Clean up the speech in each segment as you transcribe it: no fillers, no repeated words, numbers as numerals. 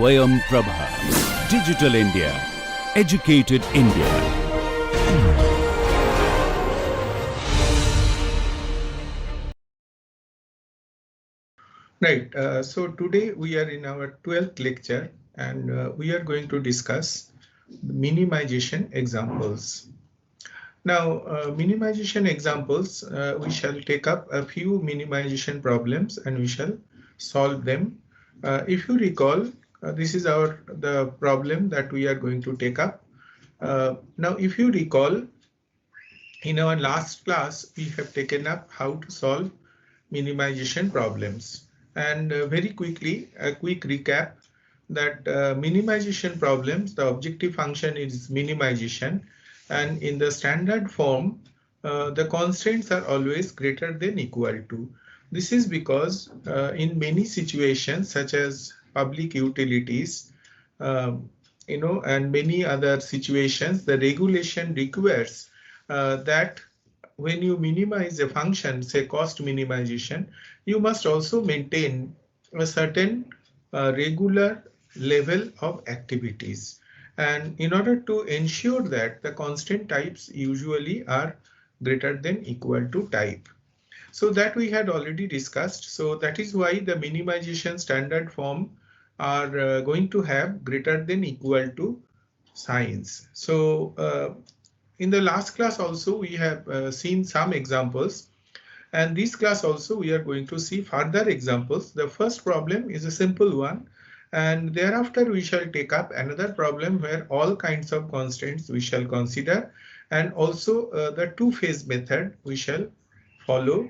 Swayam Prabha. Digital India. Educated India. Right. So today we are in our 12th lecture and we are going to discuss minimization examples. Now, minimization examples, we shall take up a few minimization problems and we shall solve them. If you recall, this is the problem that we are going to take up. Now, if you recall, in our last class, we have taken up how to solve minimization problems. And very quickly, a quick recap that minimization problems, the objective function is minimization. And in the standard form, the constraints are always greater than equal to. This is because in many situations, such as public utilities, and many other situations, the regulation requires that when you minimize a function, say cost minimization, you must also maintain a certain regular level of activities. And in order to ensure that, the constant types usually are greater than equal to type. So that we had already discussed. So that is why the minimization standard form are going to have greater than equal to signs. So in the last class also we have seen some examples, and this class also we are going to see further examples. The first problem is a simple one, and thereafter we shall take up another problem where all kinds of constraints we shall consider, and also the two-phase method we shall follow,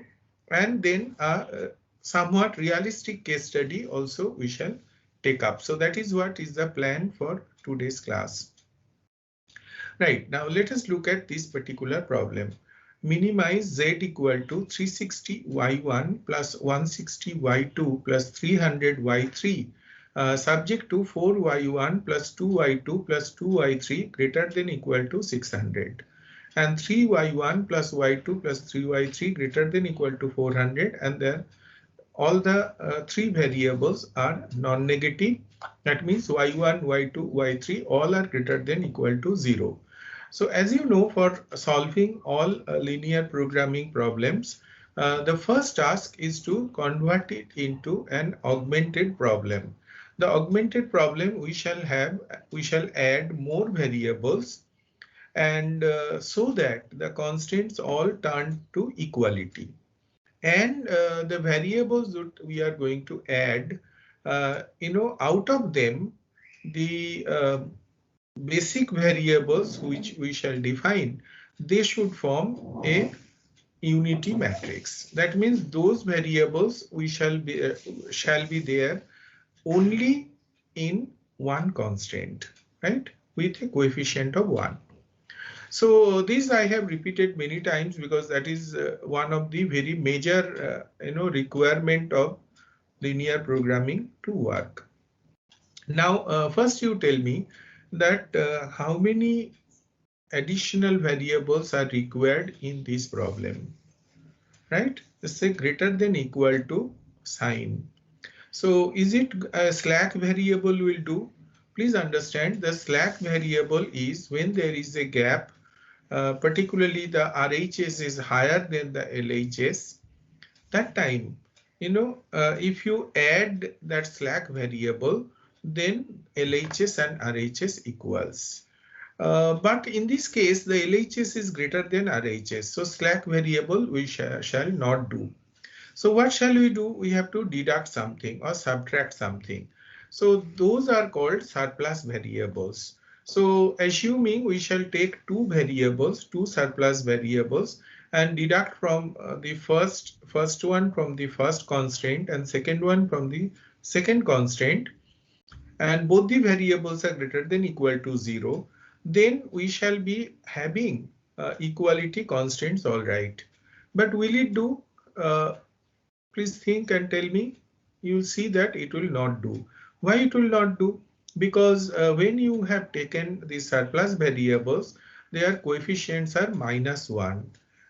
and then a somewhat realistic case study also we shall take up. So that is what is the plan for today's class. Right, now let us look at this particular problem. Minimize z equal to 360 y1 plus 160 y2 plus 300 y3 subject to 4 y1 plus 2 y2 plus 2 y3 greater than equal to 600, and 3 y1 plus y2 plus 3 y3 greater than equal to 400, and then all the three variables are non-negative. That means y1, y2, y3 all are greater than equal to 0. So as you know, for solving all linear programming problems, the first task is to convert it into an augmented problem. The augmented problem we shall add more variables, and so that the constraints all turn to equality. And the variables that we are going to add, out of them, the basic variables which we shall define, they should form a unity matrix. That means those variables we shall be there only in one constraint, right, with a coefficient of 1. So this I have repeated many times because that is one of the very major requirement of linear programming to work. Now first you tell me that how many additional variables are required in this problem, right? Let's say greater than equal to sign. So is it a slack variable will do? Please understand the slack variable is when there is a gap, particularly the RHS is higher than the LHS. That time, if you add that slack variable, then LHS and RHS equals. But in this case, the LHS is greater than RHS. So slack variable we shall not do. So what shall we do? We have to deduct something or subtract something. So those are called surplus variables. So assuming we shall take two surplus variables, and deduct from the first one from the first constraint and second one from the second constraint, and both the variables are greater than equal to 0, then we shall be having equality constraints, all right. But will it do? Please think and tell me. You'll see that it will not do. Why it will not do? Because when you have taken the surplus variables, their coefficients are -1.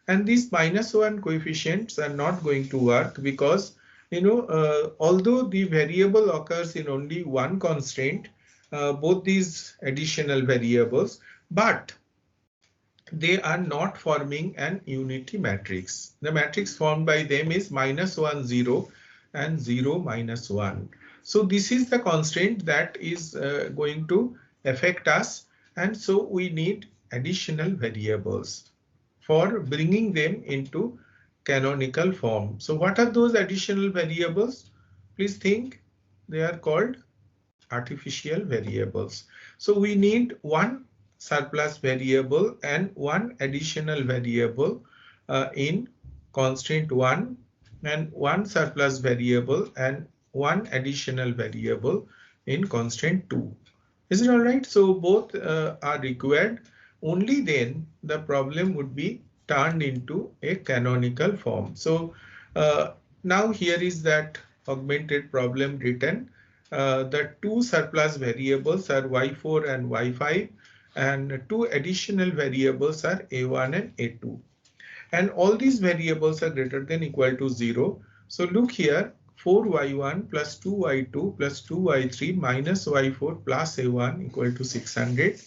And these -1 coefficients are not going to work because although the variable occurs in only one constraint, both these additional variables, but they are not forming an unity matrix. The matrix formed by them is -1, 0 and 0, -1. So this is the constraint that is going to affect us. And so we need additional variables for bringing them into canonical form. So what are those additional variables? Please think. They are called artificial variables. So we need one surplus variable and one additional variable in constraint 1, and one surplus variable and one additional variable in constraint 2. Is it all right? So both are required. Only then the problem would be turned into a canonical form. So now here is that augmented problem written. The two surplus variables are y4 and y5, and two additional variables are a1 and a2. And all these variables are greater than equal to 0. So look here, 4y1 plus 2y2 plus 2y3 minus y4 plus a1 equal to 600.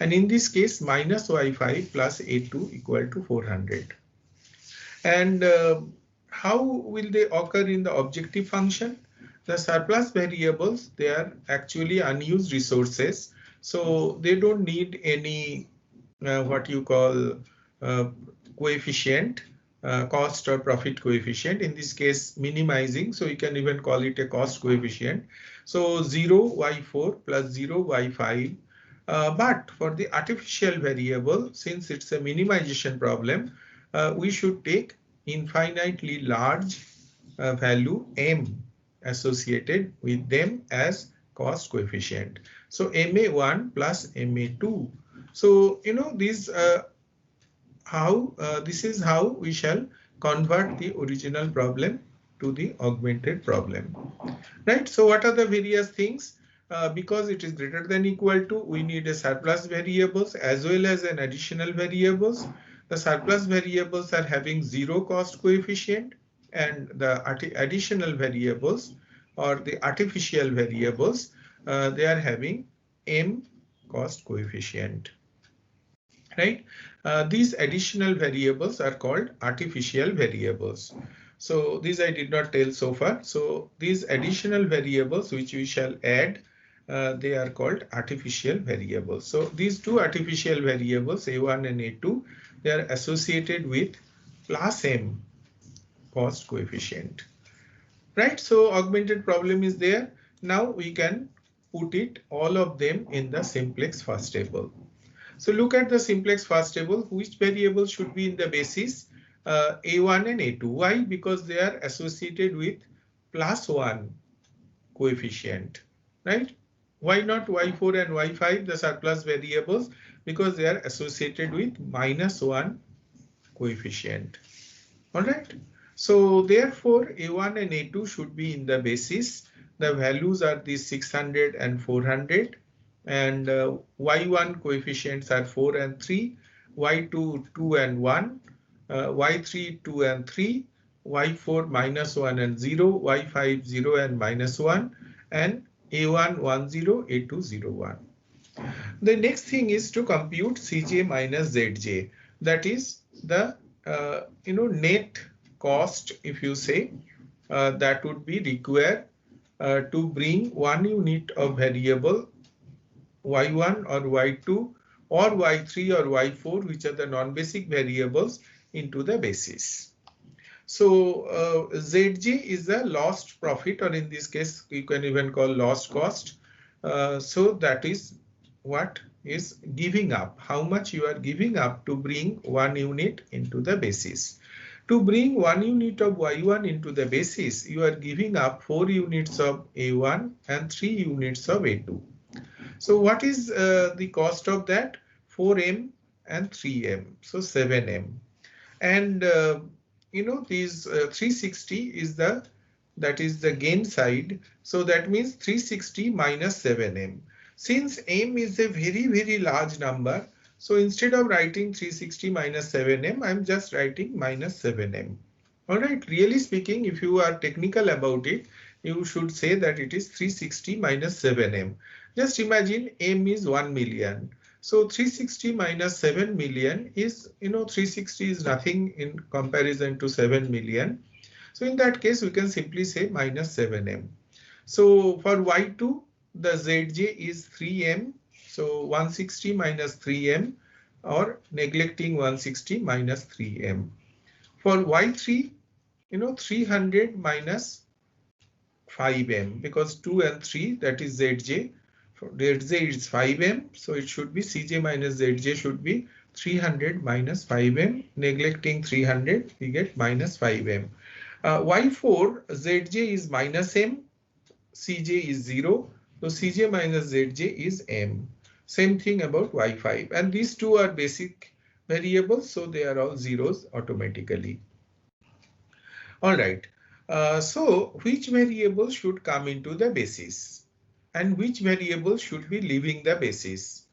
And in this case, minus y5 plus a2 equal to 400. And how will they occur in the objective function? The surplus variables, they are actually unused resources. So they don't need any what you call coefficient, cost or profit coefficient. In this case, minimizing. So you can even call it a cost coefficient. So 0 y4 plus 0 y5. But for the artificial variable, since it's a minimization problem, we should take infinitely large value m associated with them as cost coefficient. So MA1 plus MA2. So this is how we shall convert the original problem to the augmented problem. Right? So what are the various things? Because it is greater than equal to, we need a surplus variables as well as an additional variables. The surplus variables are having 0 cost coefficient, and the additional variables or the artificial variables, they are having m cost coefficient. Right? These additional variables are called artificial variables. So these I did not tell so far. So these additional variables which we shall add, they are called artificial variables. So these two artificial variables, a1 and a2, they are associated with plus m cost coefficient. Right? So augmented problem is there. Now we can put it all of them in the simplex first table. So look at the simplex first table. Which variable should be in the basis? A1 and A2. Why? Because they are associated with +1 coefficient, right? Why not y4 and y5, the surplus variables? Because they are associated with -1 coefficient. All right. So therefore, A1 and A2 should be in the basis. The values are these 600 and 400. And y1 coefficients are 4 and 3, y2 2 and 1, y3 2 and 3, y4 -1 and 0, y5 0 and -1, and a1 1 0, a2 0 1. The next thing is to compute Cj minus Zj. That is the net cost, if you say, that would be required to bring one unit of variable y1 or y2 or y3 or y4, which are the non-basic variables, into the basis. So Zj is the lost profit, or in this case you can even call lost cost. So that is what is giving up, how much you are giving up to bring one unit into the basis. To bring one unit of y1 into the basis, you are giving up 4 units of a1 and 3 units of a2. So what is the cost of that? 4m and 3m, so 7m. And these 360 is that is the gain side. So that means 360 minus 7m. Since m is a very, very large number, so instead of writing 360 minus 7m, I'm just writing minus 7m. All right, really speaking, if you are technical about it, you should say that it is 360 minus 7m. Just imagine m is 1 million. So 360 minus 7 million is, 360 is nothing in comparison to 7 million. So in that case, we can simply say minus 7m. So for y2, the zj is 3m. So 160 minus 3m, or neglecting 160 minus 3m. For y3, 300 minus 5m, because 2 and 3, that is zj. For zj is 5m, so it should be cj minus zj should be 300 minus 5m. Neglecting 300, we get minus 5m. Y4, zj is minus m, cj is 0, so cj minus zj is m. Same thing about y5, and these two are basic variables, so they are all zeros automatically. All right. So which variable should come into the basis and which variable should be leaving the basis?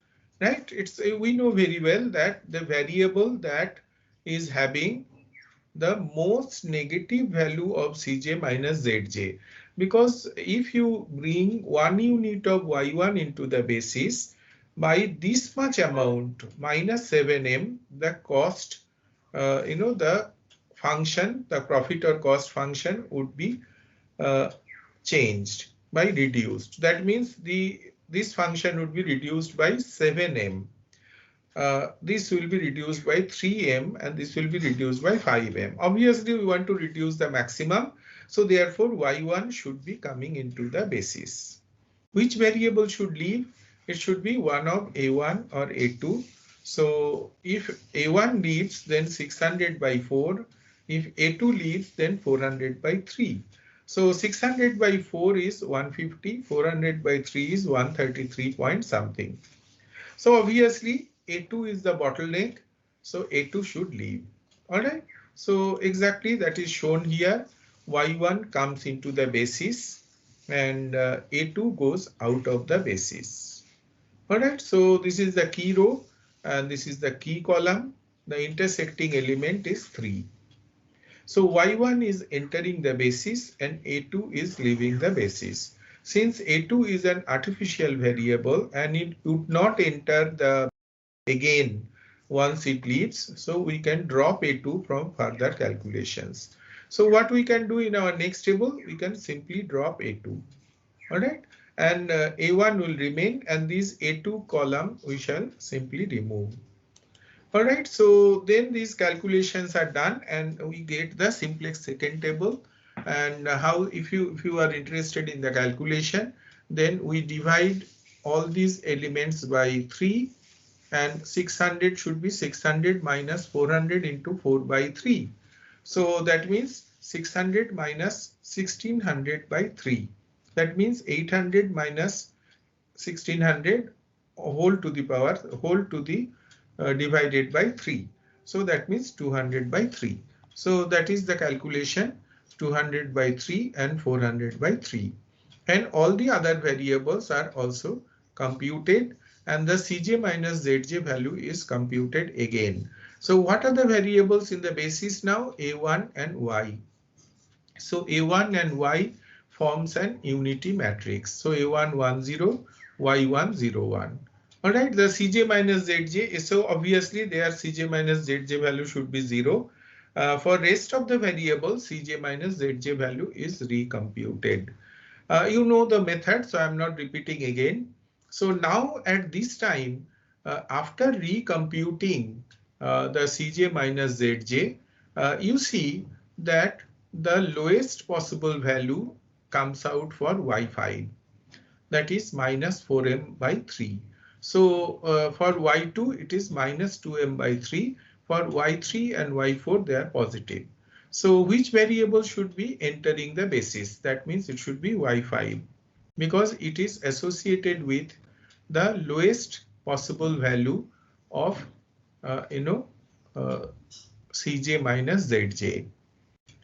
Right? We know very well that the variable that is having the most negative value of cj minus zj, because if you bring 1 unit of y1 into the basis by this much amount minus 7m, the cost, the function, the profit or cost function would be changed by reduced. That means this function would be reduced by 7m. This will be reduced by 3m, and this will be reduced by 5m. Obviously, we want to reduce the maximum. So therefore, y1 should be coming into the basis. Which variable should leave? It should be one of a1 or a2. So if a1 leaves, then 600 by 4. If a2 leaves, then 400 by 3. So 600 by 4 is 150. 400 by 3 is 133 point something. So obviously A2 is the bottleneck, so A2 should leave. All right. So exactly that is shown here. Y1 comes into the basis and A2 goes out of the basis. All right. So this is the key row and this is the key column. The intersecting element is 3. So y1 is entering the basis and a2 is leaving the basis. Since a2 is an artificial variable and it would not enter the again once it leaves, so we can drop a2 from further calculations. So what we can do in our next table, we can simply drop a2. All right, and a1 will remain, and this a2 column we shall simply remove. All right, so then these calculations are done and we get the simplex second table. And how, if you are interested in the calculation, then we divide all these elements by 3, and 600 should be 600 minus 400 into 4 by 3. So that means 600 minus 1600 by 3. That means 800 minus 1600 whole to the power, whole to the divided by 3. So that means 200 by 3. So that is the calculation, 200 by 3 and 400 by 3. And all the other variables are also computed, and the cj minus zj value is computed again. So what are the variables in the basis now? A1 and y. So A1 and y forms an unity matrix. So A1 1 0, y1 0 1. All right, the cj minus zj, so obviously their cj minus zj value should be 0. For rest of the variables, cj minus zj value is recomputed. You know the method, so I'm not repeating again. So now at this time, after recomputing the cj minus zj, you see that the lowest possible value comes out for y5, that is minus 4m by 3. So for y2 it is minus 2m by 3. For y3 and y4 they are positive. So which variable should be entering the basis? That means it should be y5, because it is associated with the lowest possible value of cj minus zj.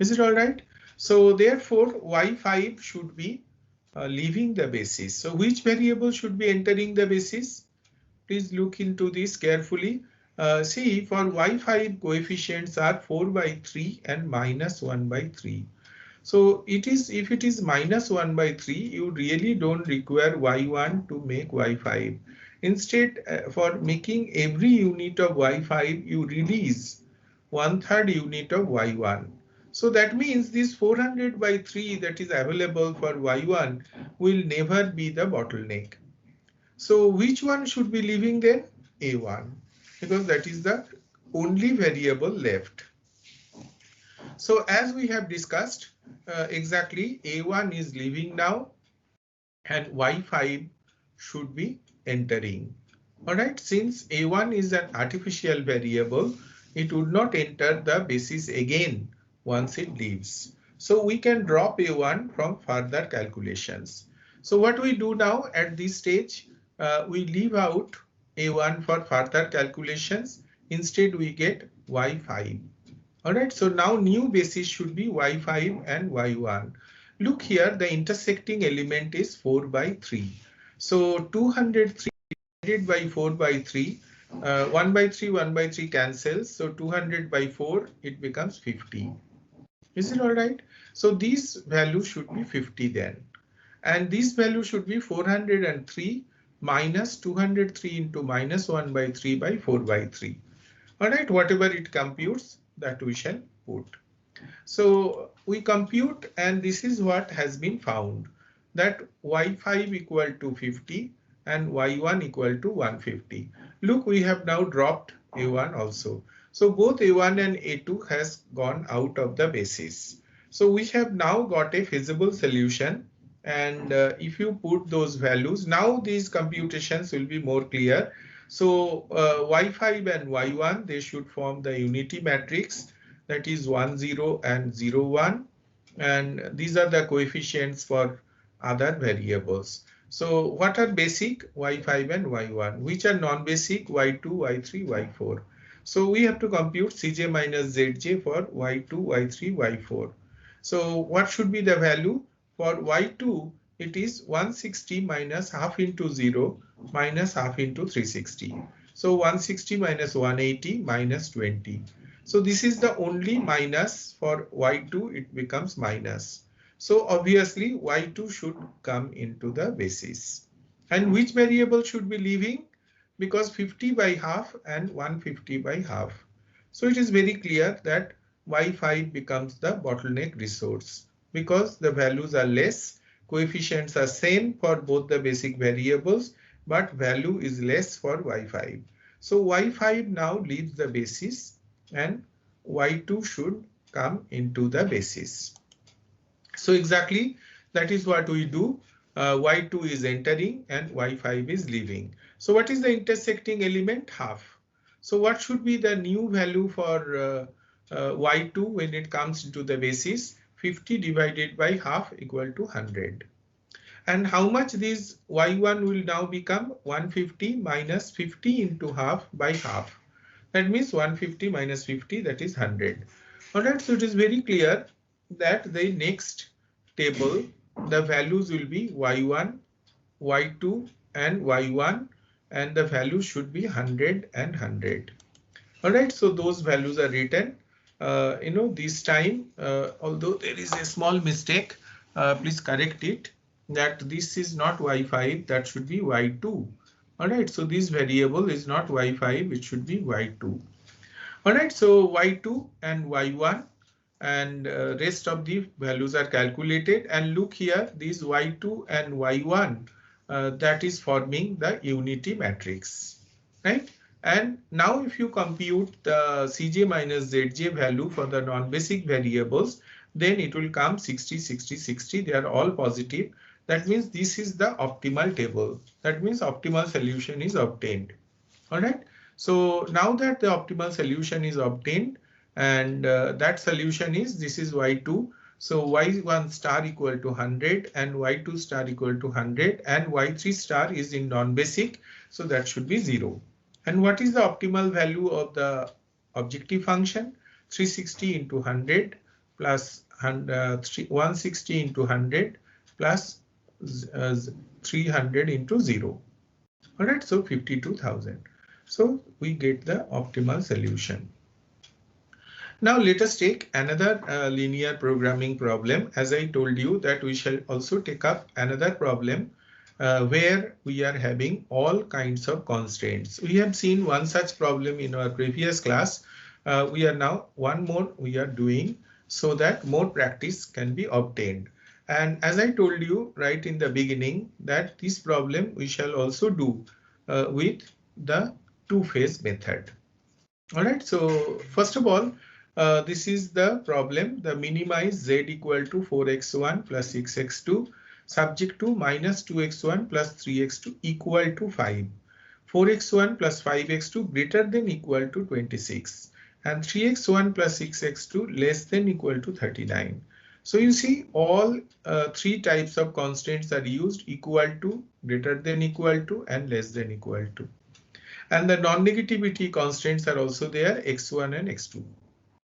Is it all right? So therefore y5 should be leaving the basis. So which variable should be entering the basis? Please look into this carefully. See, for y5 coefficients are 4 by 3 and minus 1 by 3. So it is, if it is minus 1 by 3, you really don't require y1 to make y5. Instead, for making every unit of y5, you release 1/3 unit of y1. So that means this 400 by 3 that is available for y1 will never be the bottleneck. So which one should be leaving then? A1, because that is the only variable left. So as we have discussed, exactly A1 is leaving now and Y5 should be entering. All right, since A1 is an artificial variable, it would not enter the basis again once it leaves. So we can drop A1 from further calculations. So what we do now at this stage, we leave out A1 for further calculations. Instead, we get Y5. All right, so now new basis should be y5 and y1. Look here, the intersecting element is 4 by 3. So 203 divided by 4 by 3, 1 by 3, 1 by 3 cancels. So 200 by 4, it becomes 50. Is it all right? So these values should be 50 then. And this value should be 403 minus 203 into minus 1 by 3 by 4 by 3. All right, whatever it computes, that we shall put. So we compute, and this is what has been found, that y5 equal to 50 and y1 equal to 150. Look, we have now dropped a1 also. So both a1 and a2 has gone out of the basis. So we have now got a feasible solution. And if you put those values, now these computations will be more clear. So y5 and y1, they should form the unity matrix, that is 1, 0 and 0, 1. And these are the coefficients for other variables. So what are basic? Y5 and y1. Which are non-basic? Y2, y3, y4. So we have to compute Cj minus Zj for y2, y3, y4. So what should be the value? For y2, it is 160 minus half into 0 minus half into 360. So 160 minus 180 minus 20. So this is the only minus. For y2, it becomes minus. So obviously y2 should come into the basis. And which variable should be leaving? Because 50 by half and 150 by half. So it is very clear that y5 becomes the bottleneck resource because the values are less, coefficients are same for both the basic variables, but value is less for y5. So y5 now leaves the basis and y2 should come into the basis. So exactly that is what we do. Y2 is entering and y5 is leaving. So what is the intersecting element? Half. So what should be the new value for y2 when it comes into the basis? 50 divided by half equal to 100. And how much this y1 will now become? 150 minus 50 into half by half. That means 150 minus 50, that is 100. All right, so it is very clear that the next table, the values will be y1, y2 and y1, and the values should be 100 and 100. All right, so those values are written. This time, although there is a small mistake, please correct it, that this is not y5, that should be y2. All right, so this variable is not y5, it should be y2. All right, so y2 and y1 and rest of the values are calculated. And look here, these y2 and y1, that is forming the unity matrix, right? And now if you compute the Cj minus Zj value for the non-basic variables, then it will come 60, 60, 60. They are all positive. That means this is the optimal table. That means optimal solution is obtained. All right. So now that the optimal solution is obtained, and that solution is, this is y2. So y1 star equal to 100 and y2 star equal to 100 and y3 star is in non-basic. So that should be 0. And what is the optimal value of the objective function? 360 into 100 plus 160 into 100 plus 300 into 0. All right, so 52,000. So we get the optimal solution. Now let us take another linear programming problem. As I told you that we shall also take up another problem where we are having all kinds of constraints. We have seen one such problem in our previous class. We are now one more we are doing so that more practice can be obtained. And as I told you right in the beginning that this problem we shall also do with the two-phase method. All right, so first of all, this is the problem, the minimize z equal to 4x1 plus 6x2 subject to minus 2x1 plus 3x2 equal to 5. 4x1 plus 5x2 greater than equal to 26 and 3x1 plus 6x2 less than equal to 39. So you see all three types of constants are used: equal to, greater than equal to, and less than equal to. And the non-negativity constants are also there, x1 and x2.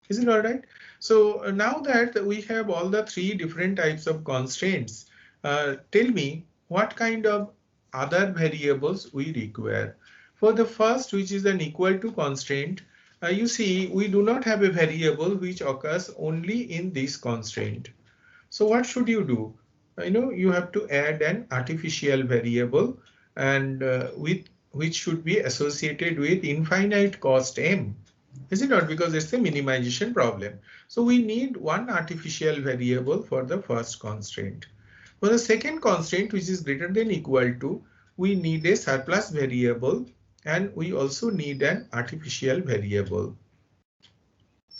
Is it all right? So now that we have all the three different types of constraints, tell me what kind of other variables we require. For the first, which is an equal to constraint, you see we do not have a variable which occurs only in this constraint. So what should you do? You have to add an artificial variable and with which should be associated with infinite cost m. Is it not? Because it's a minimization problem. So we need one artificial variable for the first constraint. For the second constraint, which is greater than equal to, we need a surplus variable and we also need an artificial variable.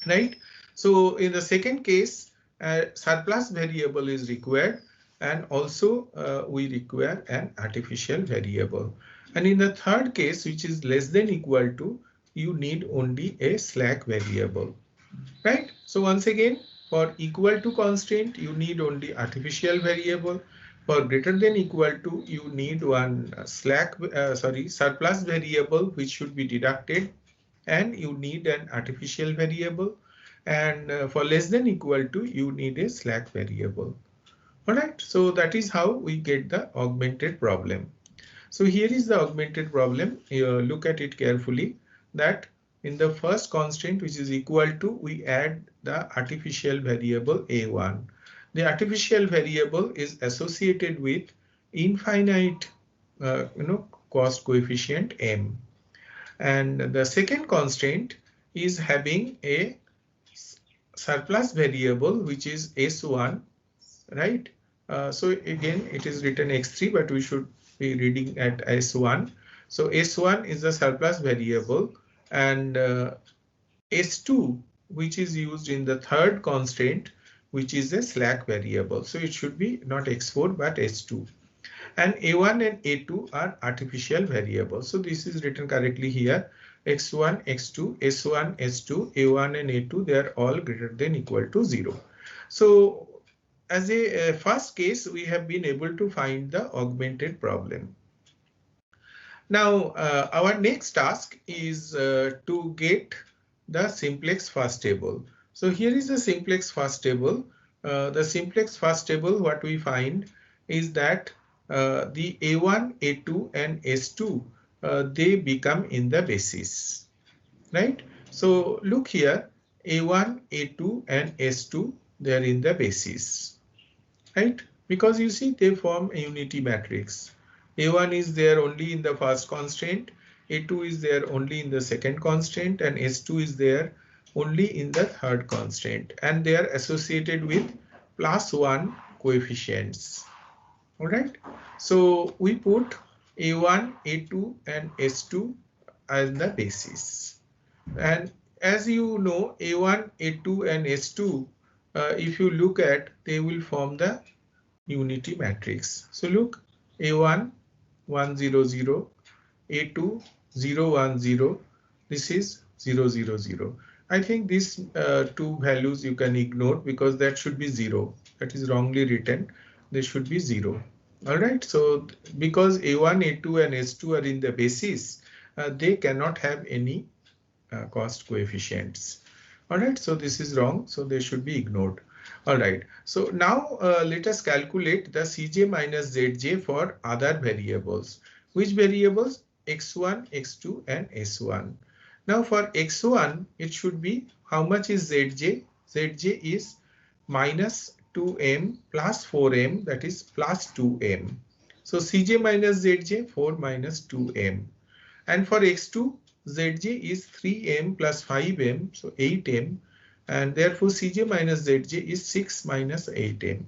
Right? So in the second case, surplus variable is required and also we require an artificial variable. And in the third case, which is less than equal to, you need only a slack variable. Right? So once again, for equal to constraint, you need only artificial variable. For greater than equal to, you need one surplus variable which should be deducted, and you need an artificial variable. And for less than equal to, you need a slack variable. All right, so that is how we get the augmented problem. So here is the augmented problem. Look at it carefully, that in the first constraint, which is equal to, we add the artificial variable a1. The artificial variable is associated with infinite cost coefficient m. And the second constraint is having a surplus variable which is s1, right? So again, it is written x3, but we should be reading at s1. So s1 is the surplus variable, and s2, which is used in the third constraint, which is a slack variable. So it should be not x4 but s2. And a1 and a2 are artificial variables. So this is written correctly here. x1, x2, s1, s2, a1 and a2, they are all greater than equal to 0. So as a first case, we have been able to find the augmented problem. Now, our next task is to get the simplex first table. So here is the simplex first table. The simplex first table, what we find is that the A1, A2 and S2, they become in the basis, right? So look here, A1, A2 and S2, they are in the basis, right? Because you see they form a unity matrix. A1 is there only in the first constraint, A2 is there only in the second constraint, and S2 is there only in the third constraint, and they are associated with +1 coefficients. All right, so we put A1, A2 and S2 as the basis. And as you know, A1, A2 and S2, if you look at, they will form the unity matrix. So look, A1, 1, 0, 0, A2, 0, 1, 0, this is 0, 0, 0. I think these two values you can ignore because that should be 0. That is wrongly written. They should be 0. All right. So because A1, A2 and S2 are in the basis, they cannot have any cost coefficients. All right. So this is wrong. So they should be ignored. All right. So now let us calculate the Cj minus Zj for other variables. Which variables? x1, x2 and s1. Now for x1, it should be how much is zj? Zj is minus 2m plus 4m, that is plus 2m. So cj minus zj, 4 minus 2m. And for x2, zj is 3m plus 5m, so 8m. And therefore cj minus zj is 6 minus 8m.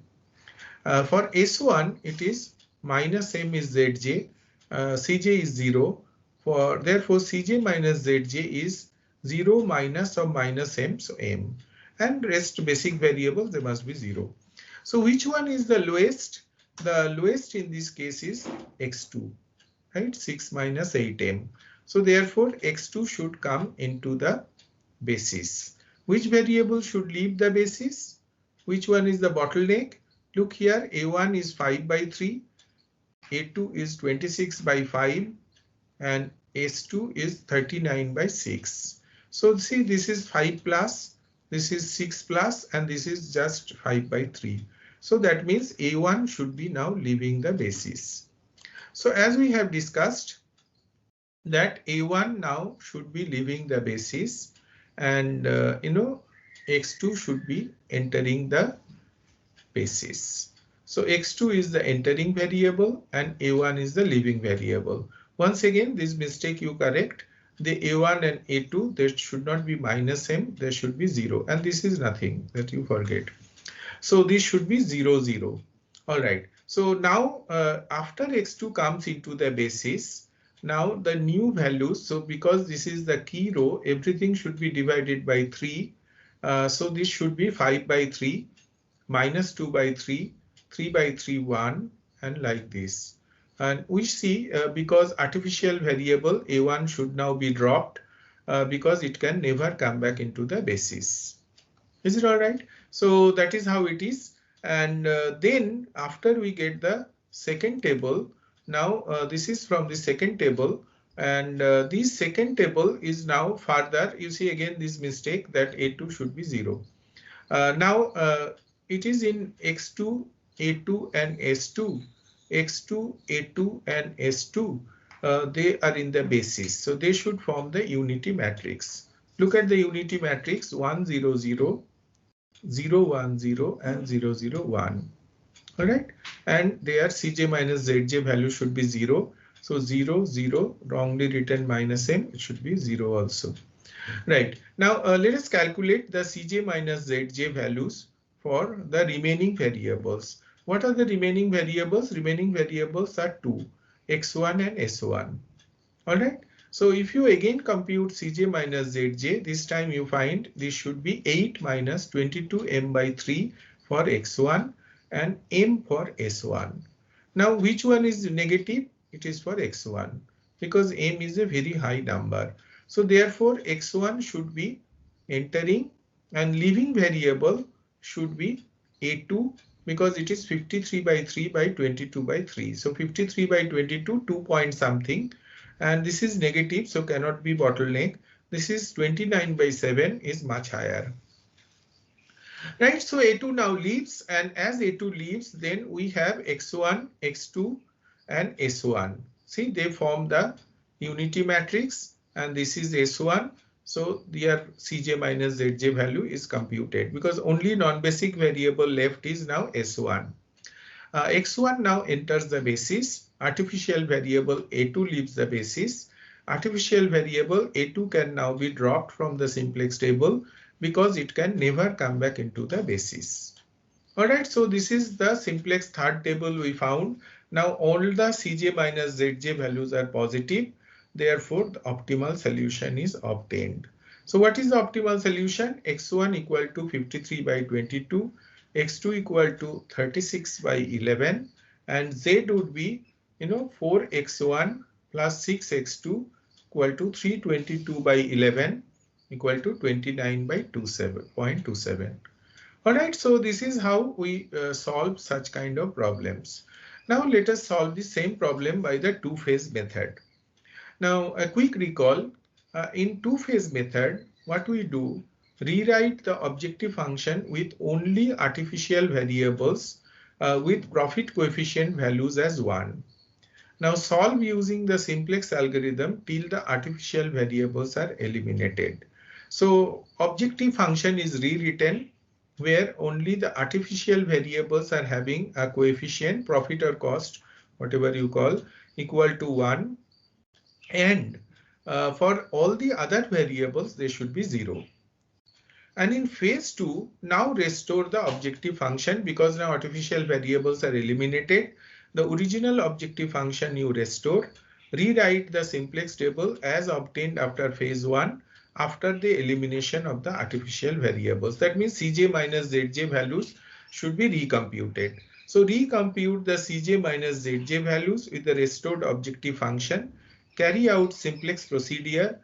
For S1, it is minus m is Zj, Cj is 0. Therefore, Cj minus Zj is 0 minus or minus m, so m. And rest basic variables, they must be 0. So which one is the lowest? The lowest in this case is x2, right? 6 minus 8m. So therefore, x2 should come into the basis. Which variable should leave the basis? Which one is the bottleneck? Look here, A1 is 5 by 3, A2 is 26 by 5, and S2 is 39 by 6. So see, this is 5 plus, this is 6 plus, and this is just 5 by 3. So that means A1 should be now leaving the basis. So as we have discussed, that A1 now should be leaving the basis, and X2 should be entering the basis. So x2 is the entering variable and a1 is the leaving variable. Once again, this mistake you correct. The a1 and a2, there should not be minus m, there should be 0, and this is nothing that you forget. So this should be 0, 0. All right. So now after x2 comes into the basis, now the new values. So because this is the key row, everything should be divided by 3. So this should be 5 by 3. Minus 2 by 3, 3 by 3, 1, and like this. And we see because artificial variable a1 should now be dropped because it can never come back into the basis. Is it all right? So that is how it is. And then after we get the second table, now this is from the second table, and this second table is now further. You see again this mistake that a2 should be 0. Now it is in x2, a2 and s2. x2, a2 and s2, they are in the basis. So they should form the unity matrix. Look at the unity matrix 1, 0, 0, 0, 1, 0 and 0, 0, 1. All right. And their cj minus zj value should be 0. So 0, 0, wrongly written minus m, it should be 0 also. Right. Now let us calculate the cj minus zj values for the remaining variables. What are the remaining variables? Remaining variables are 2, x1 and s1. All right. So if you again compute cj minus zj, this time you find this should be 8 minus 22m by 3 for x1 and m for s1. Now which one is negative? It is for x1 because m is a very high number. So therefore x1 should be entering and leaving variable should be a2 because it is 53 by 3 by 22 by 3. So 53 by 22, 2 point something, and this is negative, so cannot be bottleneck. This is 29 by 7 is much higher. Right, so a2 now leaves, and as a2 leaves, then we have x1, x2 and s1. See, they form the unity matrix, and this is s1. So their cj minus zj value is computed because only non-basic variable left is now s1. X1 now enters the basis. Artificial variable a2 leaves the basis. Artificial variable a2 can now be dropped from the simplex table because it can never come back into the basis. All right, so this is the simplex third table we found. Now all the cj minus zj values are positive. Therefore, the optimal solution is obtained. So what is the optimal solution? X1 equal to 53 by 22, x2 equal to 36 by 11, and z would be 4x1 plus 6x2 equal to 322 by 11 equal to 29 by 0.27. All right, so this is how we solve such kind of problems. Now let us solve the same problem by the two-phase method. Now a quick recall, in two-phase method, what we do, rewrite the objective function with only artificial variables with profit coefficient values as 1. Now solve using the simplex algorithm till the artificial variables are eliminated. So objective function is rewritten where only the artificial variables are having a coefficient, profit or cost, whatever you call, equal to 1, and for all the other variables they should be 0. And in phase 2, now restore the objective function because now artificial variables are eliminated. The original objective function you restore, rewrite the simplex table as obtained after phase 1 after the elimination of the artificial variables. That means Cj minus Zj values should be recomputed. So recompute the Cj minus Zj values with the restored objective function, carry out simplex procedure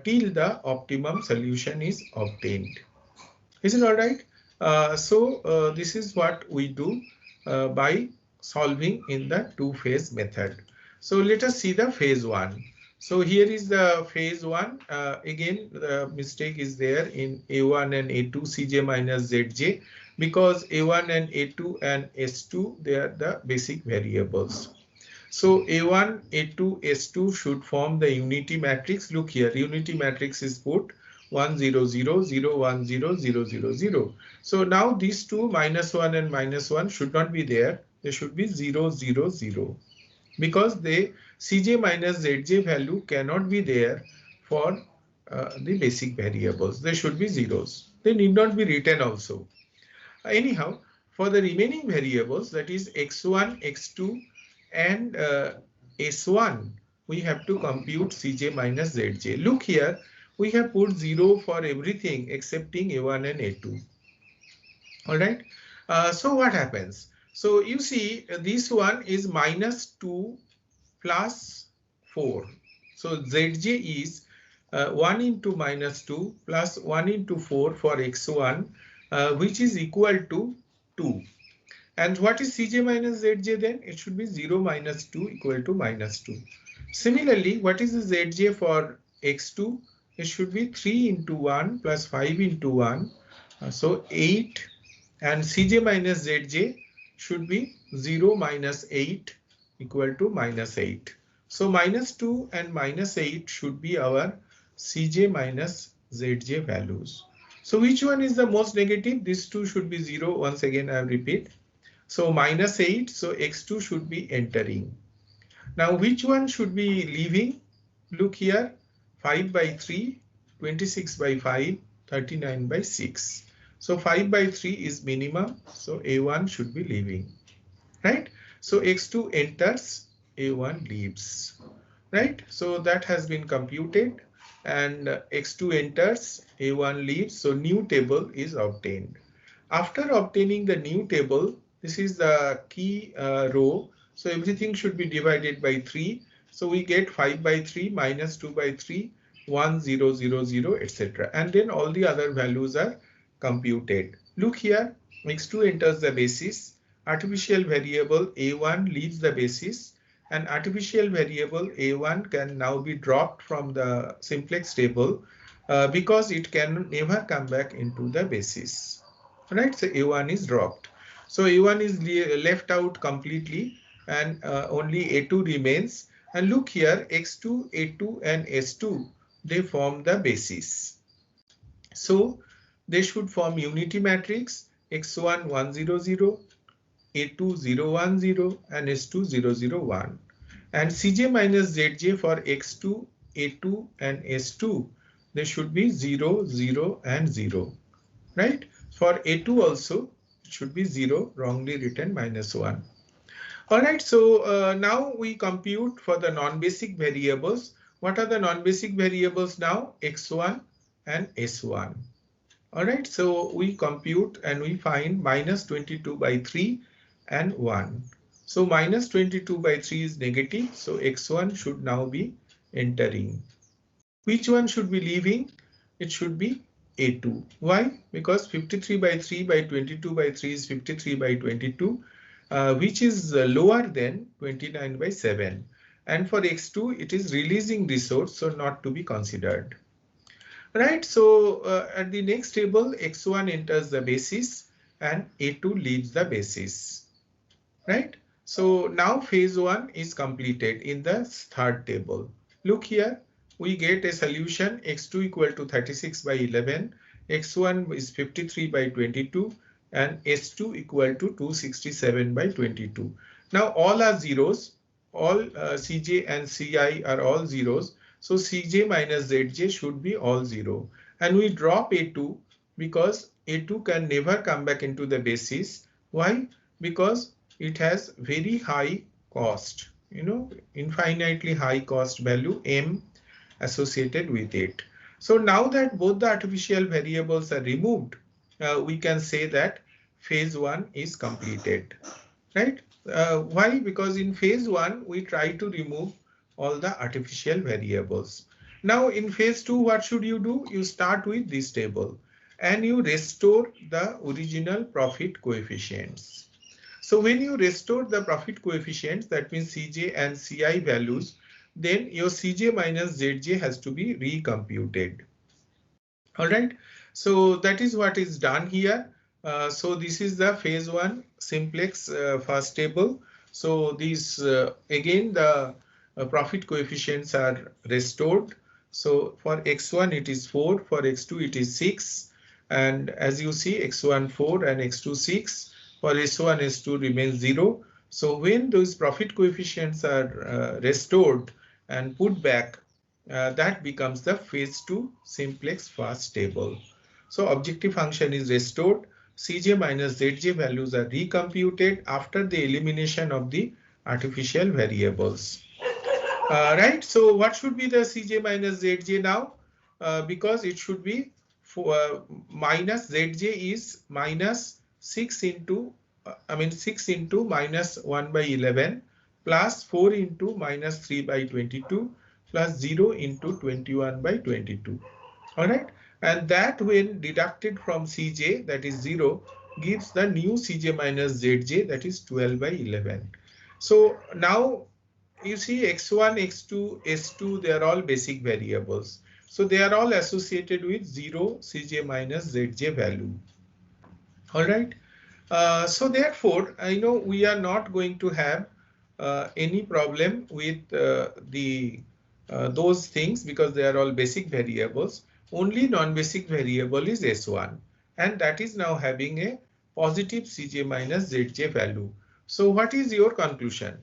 till the optimum solution is obtained. Is it all right? This is what we do by solving in the two-phase method. So let us see the phase 1. So here is the phase 1. Again, the mistake is there in A1 and A2 Cj minus Zj because A1 and A2 and S2, they are the basic variables. So A1, A2, S2 should form the unity matrix. Look here, unity matrix is put 1, 0, 0, 0, 1, 0, 0, 0, 0. So now these two minus 1 and minus 1 should not be there. They should be 0, 0, 0 because the Cj minus Zj value cannot be there for the basic variables. They should be zeros. They need not be written also. Anyhow, for the remaining variables, that is x1, x2 and s1, we have to compute Cj minus Zj. Look here, we have put 0 for everything excepting A1 and A2. All right. So what happens? So you see this one is minus 2 plus 4. So Zj is 1 into minus 2 plus 1 into 4 for x1, which is equal to 2. And what is Cj minus Zj then? It should be 0 minus 2 equal to minus 2. Similarly, what is the Zj for x2? It should be 3 into 1 plus 5 into 1. So 8, and Cj minus Zj should be 0 minus 8 equal to minus 8. So minus 2 and minus 8 should be our Cj minus Zj values. So which one is the most negative? These two should be 0. Once again, I repeat. So minus 8, so x2 should be entering. Now which one should be leaving? Look here, 5 by 3, 26 by 5, 39 by 6. So 5 by 3 is minimum, so A1 should be leaving, right? So x2 enters, A1 leaves, right? So that has been computed and x2 enters, A1 leaves, so new table is obtained. After obtaining the new table, this is the key row. So everything should be divided by 3. So we get 5 by 3 minus 2 by 3, 1, 0, 0, 0, etc. And then all the other values are computed. Look here, x2 enters the basis. Artificial variable A1 leaves the basis. And artificial variable A1 can now be dropped from the simplex table because it can never come back into the basis. Right, so A1 is dropped. So A1 is left out completely and only A2 remains. And look here, x2, A2 and S2, they form the basis. So they should form unity matrix x1 1 0 0, A2 0 1 0 and S2 0 0 1. And Cj minus Zj for x2, A2 and S2, they should be 0 0 and 0, right? For A2 also it should be 0, wrongly written minus 1. All right, so now we compute for the non-basic variables. What are the non-basic variables now? X1 and S1. All right, so we compute and we find minus 22 by 3 and 1. So minus 22 by 3 is negative, so X1 should now be entering. Which one should be leaving? It should be A2. Why? Because 53 by 3 by 22 by 3 is 53 by 22, which is lower than 29 by 7. And for X2, it is releasing resource, so not to be considered. Right, so at the next table, X1 enters the basis and A2 leaves the basis. Right, So now phase 1 is completed in the third table. Look here, we get a solution x2 equal to 36 by 11, x1 is 53 by 22, and s2 equal to 267 by 22. Now all are zeros, all Cj and Ci are all zeros. So Cj minus Zj should be all zero. And we drop A2 because A2 can never come back into the basis. Why? Because it has very high cost, infinitely high cost value m associated with it. So now that both the artificial variables are removed, we can say that phase 1 is completed, right? Why? Because in phase 1 we try to remove all the artificial variables. Now in phase 2, what should you do? You start with this table and you restore the original profit coefficients. So when you restore the profit coefficients, that means Cj and Ci values, then your Cj minus Zj has to be recomputed. All right. So that is what is done here. So this is the phase 1 simplex first table. So these again the profit coefficients are restored. So for x1 it is 4, for x2 it is 6, and as you see x1 4 and x2 6. For s1 s2 remains 0. So when those profit coefficients are restored and put back, that becomes the phase 2 simplex first table. So objective function is restored. Cj minus Zj values are recomputed after the elimination of the artificial variables. Right. So what should be the Cj minus Zj now? Because it should be minus Zj is minus 6 into 6 into minus 1 by 11 plus 4 into minus 3 by 22 plus 0 into 21 by 22. All right. And that when deducted from Cj, that is 0, gives the new Cj minus Zj, that is 12 by 11. So now you see x1, x2, s2, they are all basic variables. So they are all associated with 0 Cj minus Zj value. All right. So therefore, I know we are not going to have any problem with those things because they are all basic variables. Only non-basic variable is S1, and that is now having a positive Cj minus Zj value. So what is your conclusion?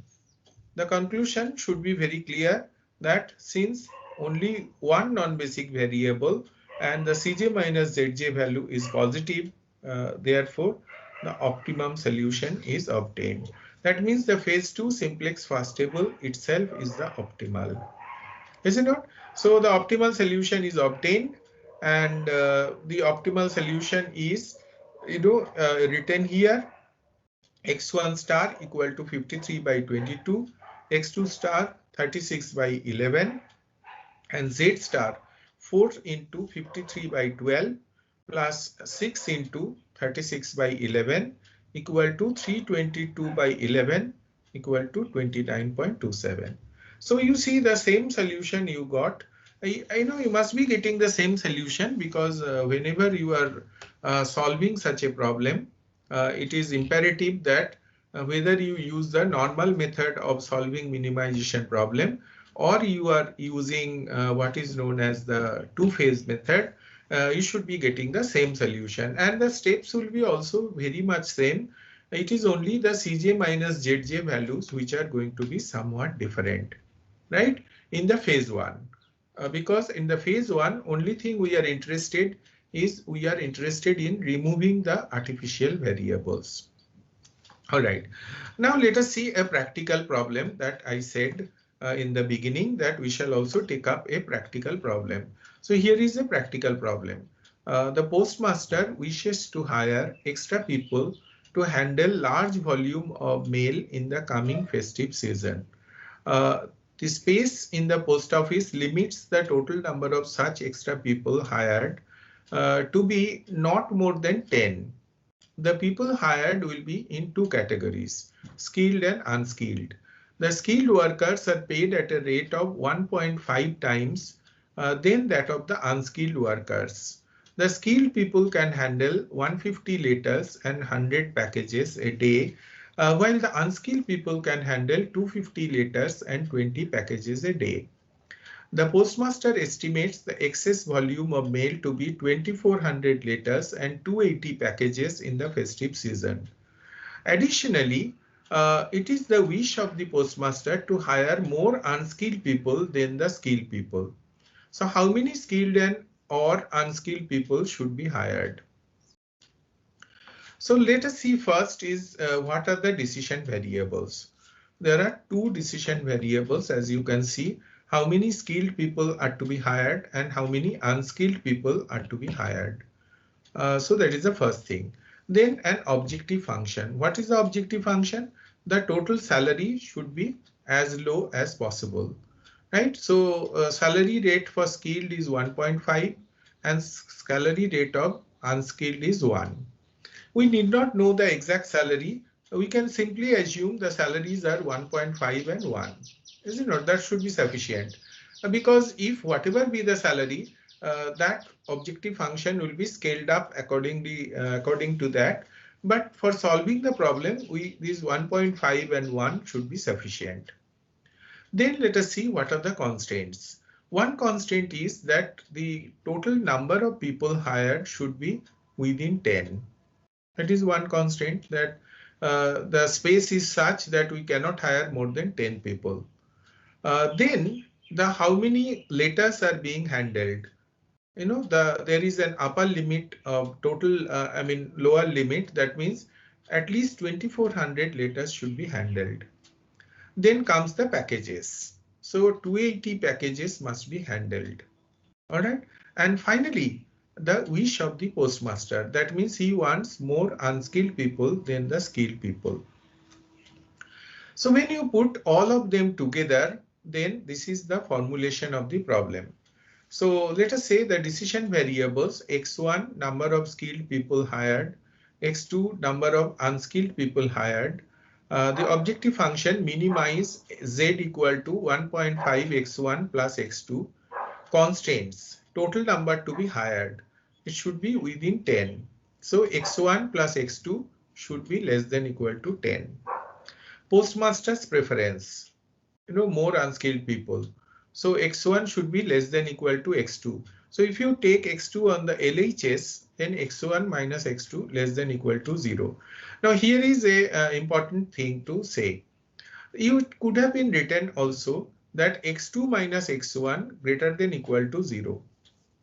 The conclusion should be very clear that since only one non-basic variable and the Cj minus Zj value is positive, therefore the optimum solution is obtained. That means the phase 2 simplex first table itself is the optimal. Is it not? So the optimal solution is obtained, and the optimal solution is written here. X1 star equal to 53 by 22, X2 star 36 by 11, and Z star 4 into 53 by 12 plus 6 into 36 by 11 equal to 322 by 11 equal to 29.27. So you see the same solution you got. I know you must be getting the same solution because whenever you are solving such a problem, it is imperative that whether you use the normal method of solving minimization problem or you are using what is known as the two-phase method, you should be getting the same solution, and the steps will be also very much same. It is only the Cj minus Zj values which are going to be somewhat different, right, in the phase 1. Because in the phase 1, only thing we are interested in removing the artificial variables. All right. Now let us see a practical problem that I said in the beginning that we shall also take up a practical problem. So here is a practical problem. The postmaster wishes to hire extra people to handle large volume of mail in the coming festive season. The space in the post office limits the total number of such extra people hired to be not more than 10. The people hired will be in two categories, skilled and unskilled. The skilled workers are paid at a rate of 1.5 times than that of the unskilled workers. The skilled people can handle 150 letters and 100 packages a day, while the unskilled people can handle 250 letters and 20 packages a day. The postmaster estimates the excess volume of mail to be 2400 letters and 280 packages in the festive season. Additionally, it is the wish of the postmaster to hire more unskilled people than the skilled people. So how many skilled and or unskilled people should be hired? So let us see first is what are the decision variables. There are two decision variables, as you can see, how many skilled people are to be hired and how many unskilled people are to be hired. So that is the first thing. Then an objective function. What is the objective function? The total salary should be as low as possible, right? So salary rate for skilled is 1.5 and salary rate of unskilled is 1. We need not know the exact salary. We can simply assume the salaries are 1.5 and 1. Is it not? That should be sufficient. Because if whatever be the salary, that objective function will be scaled up according to that. But for solving the problem, these 1.5 and 1 should be sufficient. Then let us see what are the constraints. One constraint is that the total number of people hired should be within 10. That is one constraint, that the space is such that we cannot hire more than 10 people. Then how many letters are being handled. There is an upper limit of total, lower limit. That means at least 2400 letters should be handled. Then comes the packages. So 280 packages must be handled. All right. And finally, the wish of the postmaster. That means he wants more unskilled people than the skilled people. So when you put all of them together, then this is the formulation of the problem. So let us say the decision variables x1 number of skilled people hired, x2 number of unskilled people hired. The objective function minimize z equal to 1.5 x1 plus x2. Constraints, total number to be hired. It should be within 10. So x1 plus x2 should be less than equal to 10. Postmaster's preference, more unskilled people. So x1 should be less than equal to x2. So if you take x2 on the LHS, then x1 minus x2 less than equal to 0. Now here is a important thing to say. You could have been written also that x2 minus x1 greater than equal to 0,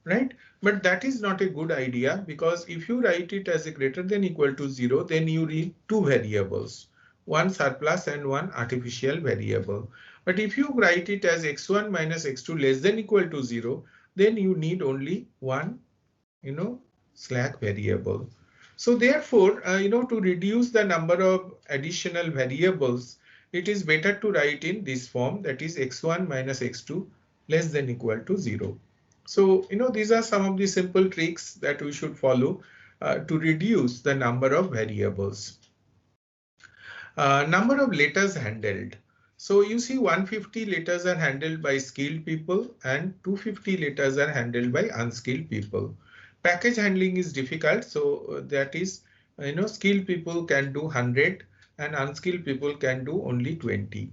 right? But that is not a good idea, because if you write it as a greater than equal to 0, then you need two variables, one surplus and one artificial variable. But if you write it as x1 minus x2 less than equal to 0, then you need only one, slack variable. So therefore, to reduce the number of additional variables, it is better to write in this form, that is x1 minus x2 less than equal to 0. So, these are some of the simple tricks that we should follow to reduce the number of variables. Number of letters handled. So you see 150 letters are handled by skilled people and 250 letters are handled by unskilled people. Package handling is difficult, so that is, skilled people can do 100 and unskilled people can do only 20.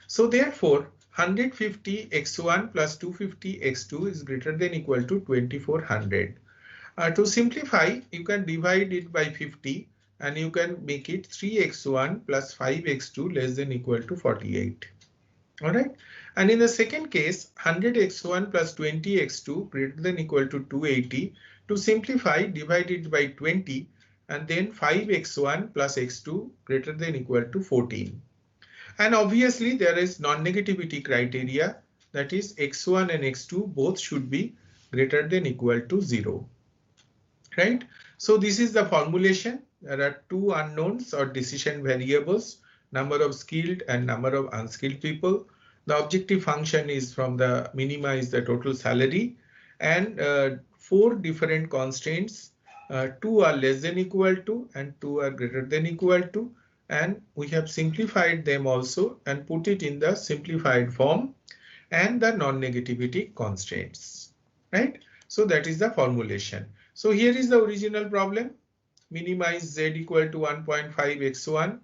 So therefore 150 x1 plus 250 x2 is greater than equal to 2400. To simplify, you can divide it by 50 and you can make it 3x1 plus 5x2 less than equal to 48. All right. And in the second case, 100x1 plus 20x2 greater than equal to 280. To simplify, divide it by 20 and then 5x1 plus x2 greater than equal to 14. And obviously there is non-negativity criteria, that is x1 and x2 both should be greater than equal to 0. Right? So this is the formulation. There are two unknowns or decision variables, number of skilled and number of unskilled people. The objective function is from the minimize the total salary, and four different constraints. Two are less than equal to and two are greater than equal to, and we have simplified them also and put it in the simplified form, and the non-negativity constraints, right? So that is the formulation. So here is the original problem. Minimize z equal to 1.5 x1,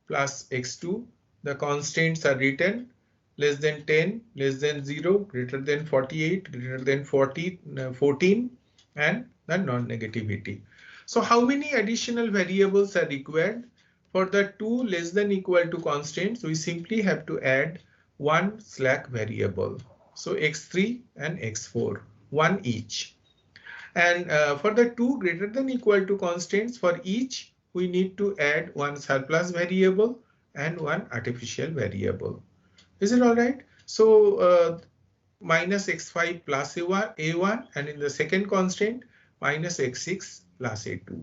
plus x2. The constants are written less than 10, less than 0, greater than 48, greater than 14, and the non-negativity. So how many additional variables are required? For the two less than equal to constants, we simply have to add one slack variable. So x3 and x4, one each. And for the two greater than equal to constants, for each we need to add one surplus variable and one artificial variable. Is it all right? So minus x5 plus a1 and in the second constant minus x6 plus a2.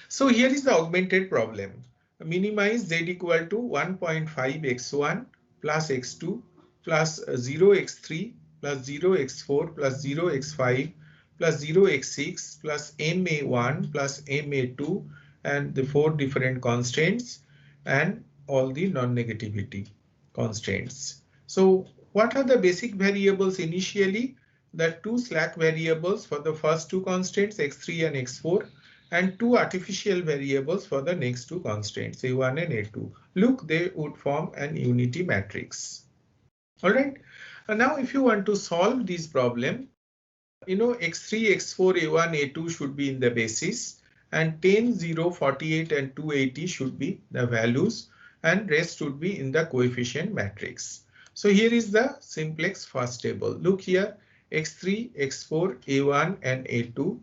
So here is the augmented problem. Minimize z equal to 1.5 x1 plus x2 plus 0x3 plus 0x4 plus 0x5 plus 0x6 plus ma1 plus ma2 and the four different constants and all the non-negativity constants. So what are the basic variables initially? The two slack variables for the first two constants x3 and x4 and two artificial variables for the next two constants a1 and a2. Look, they would form an unity matrix. All right. And now if you want to solve this problem, x3, x4, a1, a2 should be in the basis and 10, 0, 48 and 280 should be the values and rest should be in the coefficient matrix. So here is the simplex first table. Look here, x3, x4, a1 and a2,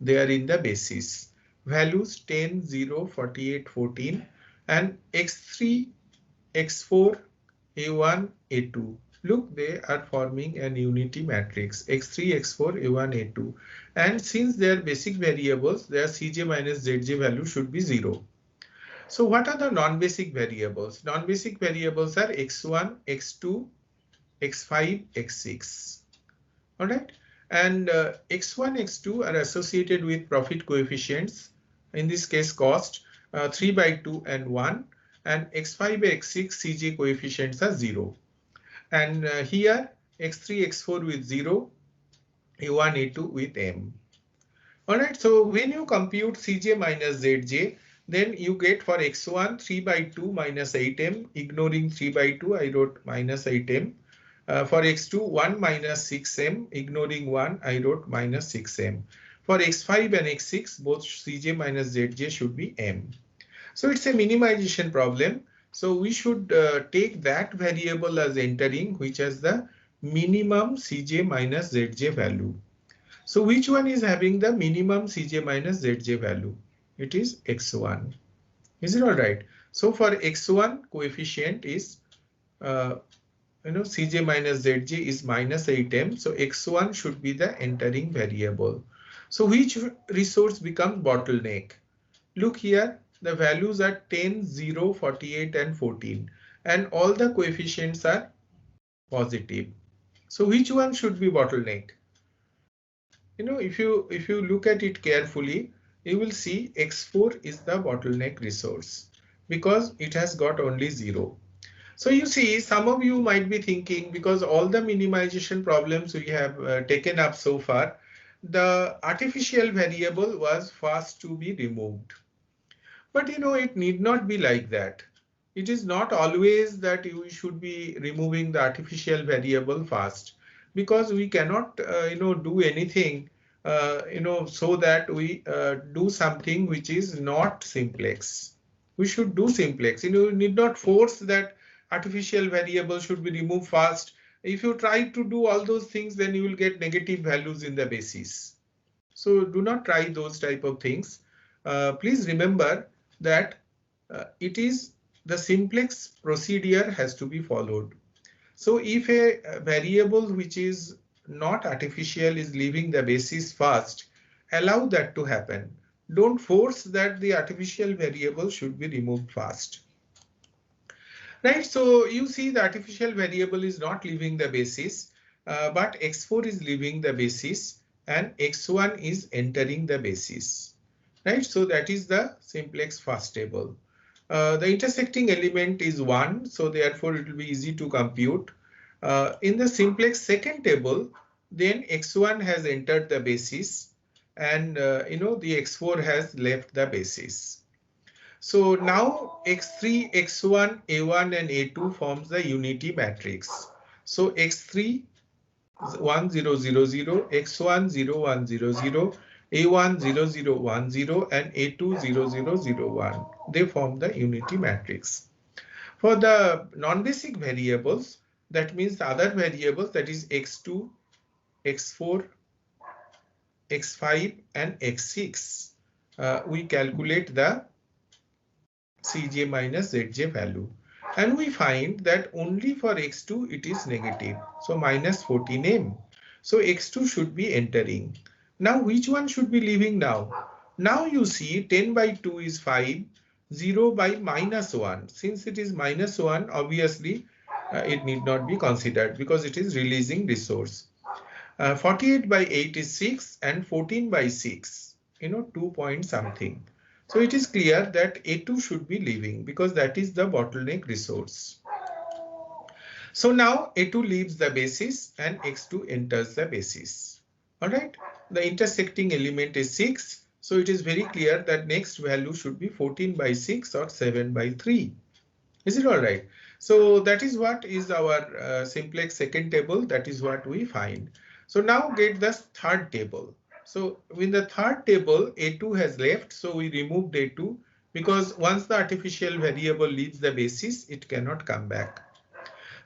they are in the basis. Values 10, 0, 48, 14 and x3, x4, a1, a2. Look, they are forming an unity matrix x3, x4, a1, a2. And since they are basic variables, their cj minus zj value should be 0. So what are the non-basic variables? Non-basic variables are x1, x2, x5, x6. All right. And x1, x2 are associated with profit coefficients. In this case, cost 3 by 2 and 1. And x5 by x6 cj coefficients are 0. And here x3, x4 with 0, a1, a2 with m. All right, so when you compute cj minus zj, then you get for x1 3 by 2 minus 8m. Ignoring 3 by 2, I wrote minus 8m. For x2 1 minus 6m. Ignoring 1, I wrote minus 6m. For x5 and x6, both cj minus zj should be m. So it's a minimization problem. So we should take that variable as entering which has the minimum cj minus zj value. So which one is having the minimum cj minus zj value? It is x1. Is it all right? So for x1 coefficient is cj minus zj is minus 8m. So x1 should be the entering variable. So which resource becomes bottleneck? Look here, the values are 10, 0, 48 and 14 and all the coefficients are positive. So which one should be bottleneck? If you look at it carefully, you will see x4 is the bottleneck resource because it has got only 0. So you see, some of you might be thinking, because all the minimization problems we have taken up so far, the artificial variable was first to be removed. But it need not be like that. It is not always that you should be removing the artificial variable first, because we cannot do anything so that we do something which is not simplex. We should do simplex. You need not force that artificial variable should be removed first. If you try to do all those things, then you will get negative values in the basis. So do not try those type of things. Please remember that it is the simplex procedure has to be followed. So if a variable which is not artificial is leaving the basis first, allow that to happen. Don't force that the artificial variable should be removed first. Right, so you see the artificial variable is not leaving the basis, but x4 is leaving the basis and x1 is entering the basis. Right, so that is the simplex first table. The intersecting element is 1, so therefore it will be easy to compute. In the simplex second table, then x1 has entered the basis and the x4 has left the basis. So now x3, x1, a1 and a2 forms the unity matrix. So x3 1 0 0 0, x1 0 1 0 0, a1 0 0 1 0 and a2 0 0 0 1. They form the unity matrix. For the non-basic variables, that means the other variables, that is x2, x4, x5 and x6, we calculate the Cj minus Zj value. And we find that only for x2 it is negative. So minus 14m. So x2 should be entering. Now which one should be leaving now? Now you see 10 by 2 is 5, 0 by minus 1. Since it is minus 1, obviously it need not be considered because it is releasing resource. 48 by 8 is 6 and 14 by 6, 2 point something. So it is clear that A2 should be leaving because that is the bottleneck resource. So now A2 leaves the basis and X2 enters the basis. All right. The intersecting element is 6. So it is very clear that next value should be 14 by 6 or 7 by 3. Is it all right? So that is what is our simplex second table. That is what we find. So now get the third table. So in the third table, A2 has left. So we removed A2 because once the artificial variable leaves the basis, it cannot come back.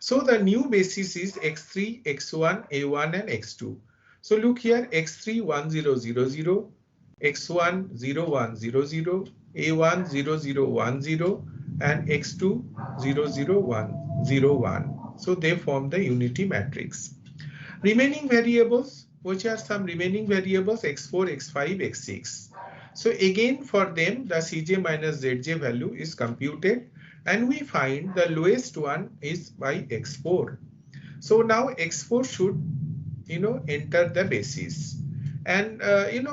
So the new basis is x3, x1, a1 and x2. So look here, x3 1 0 0 0, x1 0 1 0 0, a1 0 0 1 0 and x2 0 0 1 0 1. So they form the unity matrix. Remaining variables, which are some remaining variables x4, x5, x6. So again for them the Cj minus Zj value is computed and we find the lowest one is by x4. So now x4 should enter the basis and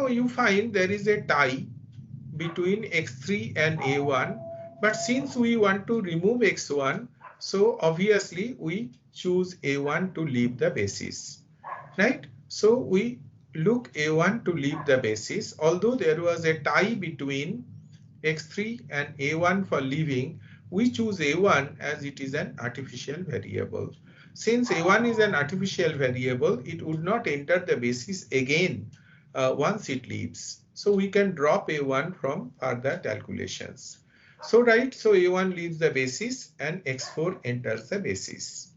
you find there is a tie between x3 and a1, but since we want to remove x1, so obviously we choose a1 to leave the basis, right? So we look a1 to leave the basis, although there was a tie between x3 and a1 for leaving, we choose a1 as it is an artificial variable. Since a1 is an artificial variable, it would not enter the basis again once it leaves. So we can drop a1 from further calculations. So right, so a1 leaves the basis and x4 enters the basis.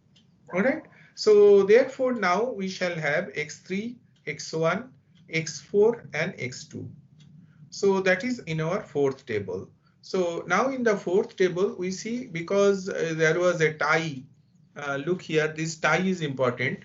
All right. So therefore now we shall have x3, x1, x4 and x2. So that is in our fourth table. So now in the fourth table we see because there was a tie. Look here, this tie is important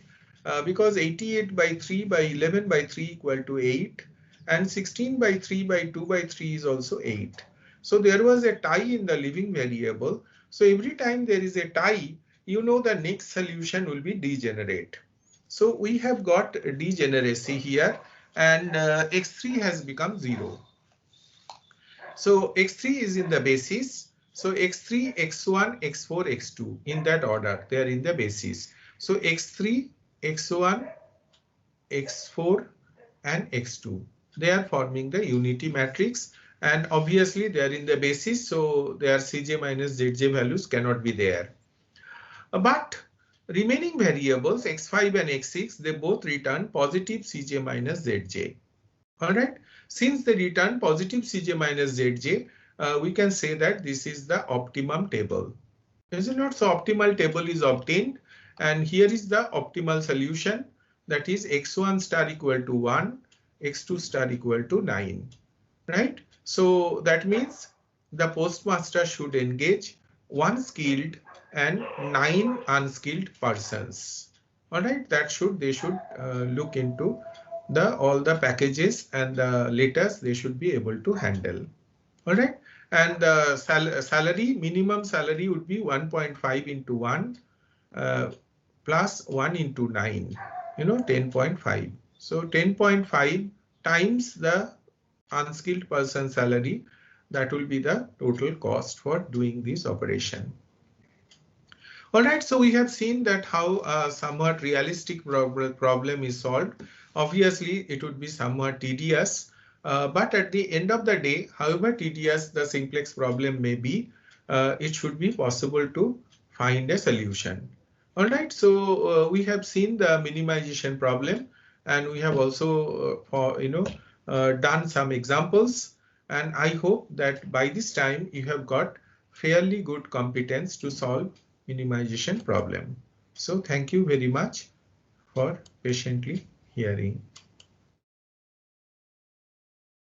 because 88 by 3 by 11 by 3 equal to 8 and 16 by 3 by 2 by 3 is also 8. So there was a tie in the living variable. So every time there is a tie, the next solution will be degenerate. So we have got degeneracy here and x3 has become 0. So x3 is in the basis. So x3, x1, x4, x2 in that order, they are in the basis. So x3, x1, x4 and x2, they are forming the unity matrix and obviously they are in the basis. So their Cj minus Zj values cannot be there. But remaining variables x5 and x6, they both return positive Cj minus Zj. All right. Since they return positive Cj minus Zj, we can say that this is the optimum table. Is it not? So optimal table is obtained and here is the optimal solution, that is x1 star equal to 1, x2 star equal to 9, right? So that means the postmaster should engage 1 skilled and 9 unskilled persons. All right, they should look into all the packages and the letters they should be able to handle. All right, and the salary, minimum salary would be 1.5 into 1 plus 1 into 9, 10.5. So 10.5 times the unskilled person salary, that will be the total cost for doing this operation. All right, so we have seen that how a somewhat realistic problem is solved. Obviously, it would be somewhat tedious But at the end of the day, however tedious the simplex problem may be, it should be possible to find a solution. All right, so we have seen the minimization problem, and we have also done some examples, and I hope that by this time you have got fairly good competence to solve minimization problem. So thank you very much for patiently hearing.